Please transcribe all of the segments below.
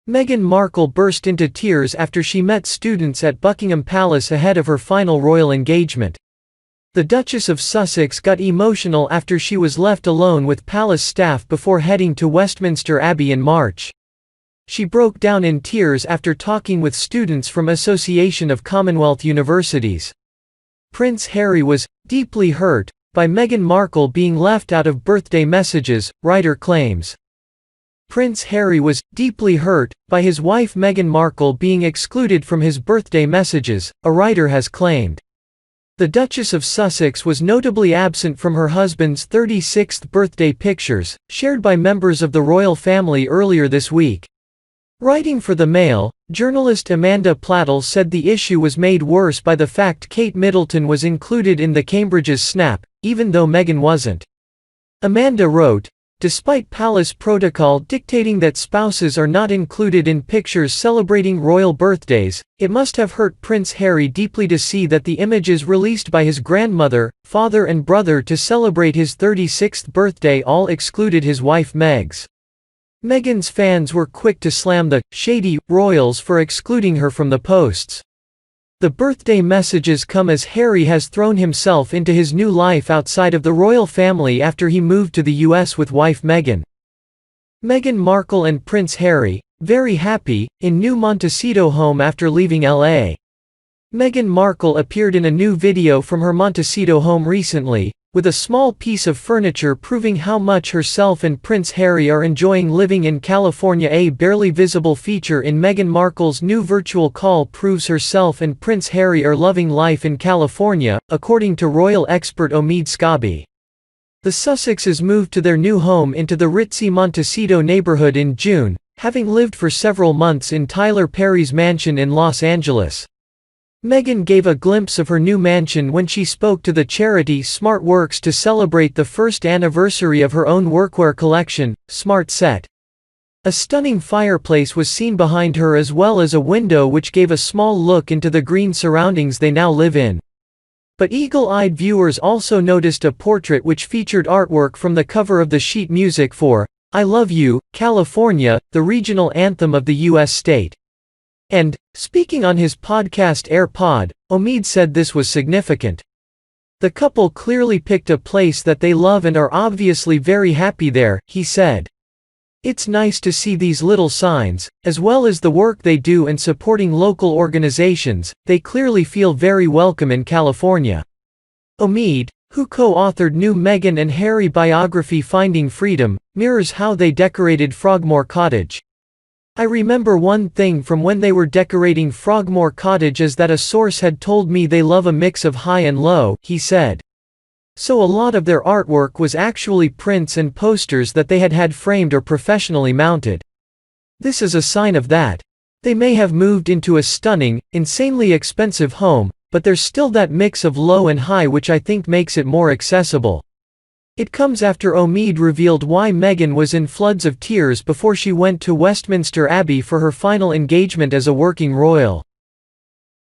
Meghan Markle burst into tears after she met students at Buckingham Palace ahead of her final royal engagement. The Duchess of Sussex got emotional after she was left alone with palace staff before heading to Westminster Abbey in March. She broke down in tears after talking with students from Association of Commonwealth Universities. Prince Harry was deeply hurt by Meghan Markle being left out of birthday messages, writer claims. Prince Harry was deeply hurt by his wife Meghan Markle being excluded from his birthday messages, a writer has claimed. The Duchess of Sussex was notably absent from her husband's 36th birthday pictures, shared by members of the royal family earlier this week. Writing for the Mail, journalist Amanda Plattle said the issue was made worse by the fact Kate Middleton was included in the Cambridge's snap, even though Meghan wasn't. Amanda wrote, "Despite palace protocol dictating that spouses are not included in pictures celebrating royal birthdays, it must have hurt Prince Harry deeply to see that the images released by his grandmother, father and brother to celebrate his 36th birthday all excluded his wife Meg's." Meghan's fans were quick to slam the shady royals for excluding her from the posts. The birthday messages come as Harry has thrown himself into his new life outside of the royal family after he moved to the US with wife Meghan. Meghan Markle and Prince Harry, very happy, in new Montecito home after leaving LA. Meghan Markle appeared in a new video from her Montecito home recently, with a small piece of furniture proving how much herself and Prince Harry are enjoying living in California. A barely visible feature in Meghan Markle's new virtual call proves herself and Prince Harry are loving life in California, according to royal expert Omid Scobie. The Sussexes moved to their new home into the ritzy Montecito neighborhood in June, having lived for several months in Tyler Perry's mansion in Los Angeles. Meghan gave a glimpse of her new mansion when she spoke to the charity Smart Works to celebrate the first anniversary of her own workwear collection, Smart Set. A stunning fireplace was seen behind her as well as a window which gave a small look into the green surroundings they now live in. But eagle-eyed viewers also noticed a portrait which featured artwork from the cover of the sheet music for "I Love You, California," the regional anthem of the U.S. state. And, speaking on his podcast AirPod, Omid said this was significant. "The couple clearly picked a place that they love and are obviously very happy there," he said. "It's nice to see these little signs, as well as the work they do in supporting local organizations. They clearly feel very welcome in California." Omid, who co-authored new Meghan and Harry biography Finding Freedom, mirrors how they decorated Frogmore Cottage. "I remember one thing from when they were decorating Frogmore Cottage is that a source had told me they love a mix of high and low," he said. So a lot of their artwork was actually prints and posters that they had had framed or professionally mounted. This is a sign of that. They may have moved into a stunning, insanely expensive home, but there's still that mix of low and high which I think makes it more accessible. It comes after Omid revealed why Meghan was in floods of tears before she went to Westminster Abbey for her final engagement as a working royal.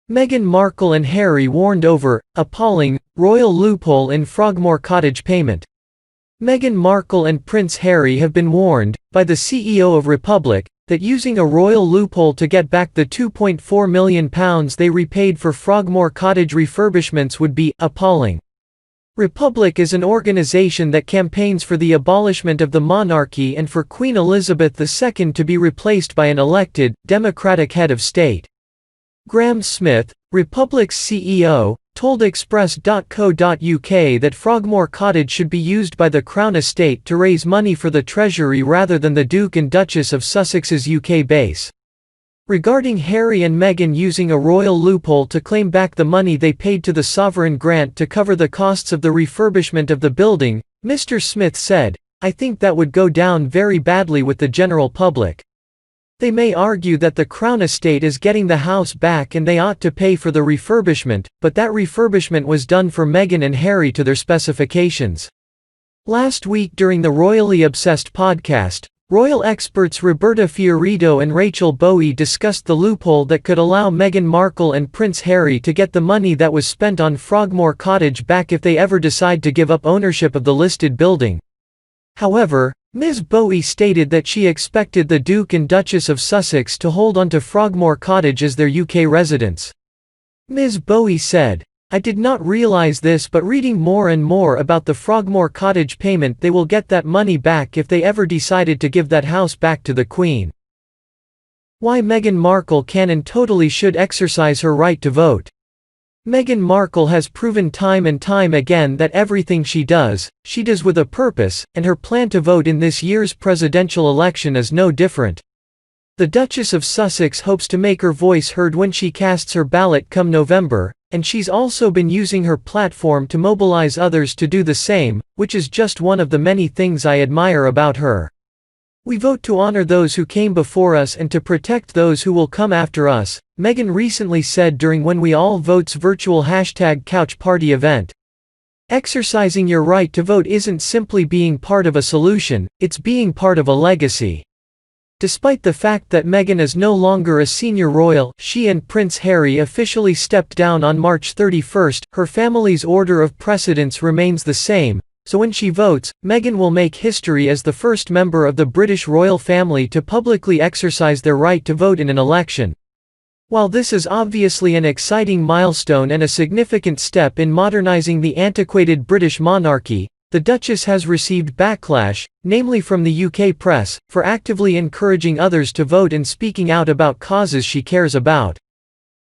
Meghan Markle and Harry warned over appalling royal loophole in Frogmore Cottage payment. Meghan Markle and Prince Harry have been warned, by the CEO of Republic, that using a royal loophole to get back the £2.4 million they repaid for Frogmore Cottage refurbishments would be appalling. Republic is an organization that campaigns for the abolishment of the monarchy and for Queen Elizabeth II to be replaced by an elected, democratic head of state. Graham Smith, Republic's CEO, told Express.co.uk that Frogmore Cottage should be used by the Crown Estate to raise money for the Treasury rather than the Duke and Duchess of Sussex's UK base. Regarding Harry and Meghan using a royal loophole to claim back the money they paid to the sovereign grant to cover the costs of the refurbishment of the building, Mr. Smith said, "I think that would go down very badly with the general public. They may argue that the Crown Estate is getting the house back and they ought to pay for the refurbishment, but that refurbishment was done for Meghan and Harry to their specifications." Last week during the Royally Obsessed podcast, royal experts Roberta Fiorito and Rachel Bowie discussed the loophole that could allow Meghan Markle and Prince Harry to get the money that was spent on Frogmore Cottage back if they ever decide to give up ownership of the listed building. However, Ms. Bowie stated that she expected the Duke and Duchess of Sussex to hold onto Frogmore Cottage as their UK residence. Ms. Bowie said, "I did not realise this, but reading more and more about the Frogmore Cottage payment, they will get that money back if they ever decided to give that house back to the Queen." Why Meghan Markle can and totally should exercise her right to vote. Meghan Markle has proven time and time again that everything she does with a purpose, and her plan to vote in this year's presidential election is no different. The Duchess of Sussex hopes to make her voice heard when she casts her ballot come November, and she's also been using her platform to mobilize others to do the same, which is just one of the many things I admire about her. "We vote to honor those who came before us and to protect those who will come after us," Meghan recently said during When We All Vote's virtual #couch party event. Exercising your right to vote isn't simply being part of a solution, it's being part of a legacy. Despite the fact that Meghan is no longer a senior royal, she and Prince Harry officially stepped down on March 31, her family's order of precedence remains the same, so when she votes, Meghan will make history as the first member of the British royal family to publicly exercise their right to vote in an election. While this is obviously an exciting milestone and a significant step in modernizing the antiquated British monarchy, the Duchess has received backlash, namely from the UK press, for actively encouraging others to vote and speaking out about causes she cares about.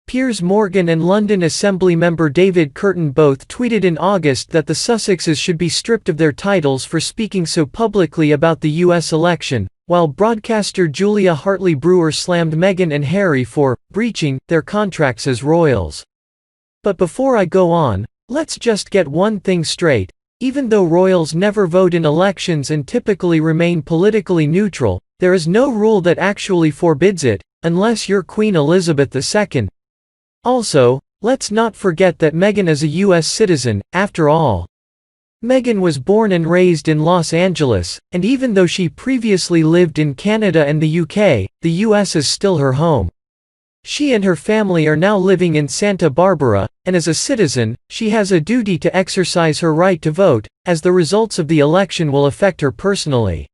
Piers Morgan and London Assembly member David Curtin both tweeted in August that the Sussexes should be stripped of their titles for speaking so publicly about the US election, while broadcaster Julia Hartley-Brewer slammed Meghan and Harry for breaching their contracts as royals. But before I go on, let's just get one thing straight. Even though royals never vote in elections and typically remain politically neutral, there is no rule that actually forbids it, unless you're Queen Elizabeth II. Also, let's not forget that Meghan is a US citizen, after all. Meghan was born and raised in Los Angeles, and even though she previously lived in Canada and the UK, the US is still her home. She and her family are now living in Santa Barbara, and as a citizen, she has a duty to exercise her right to vote, as the results of the election will affect her personally.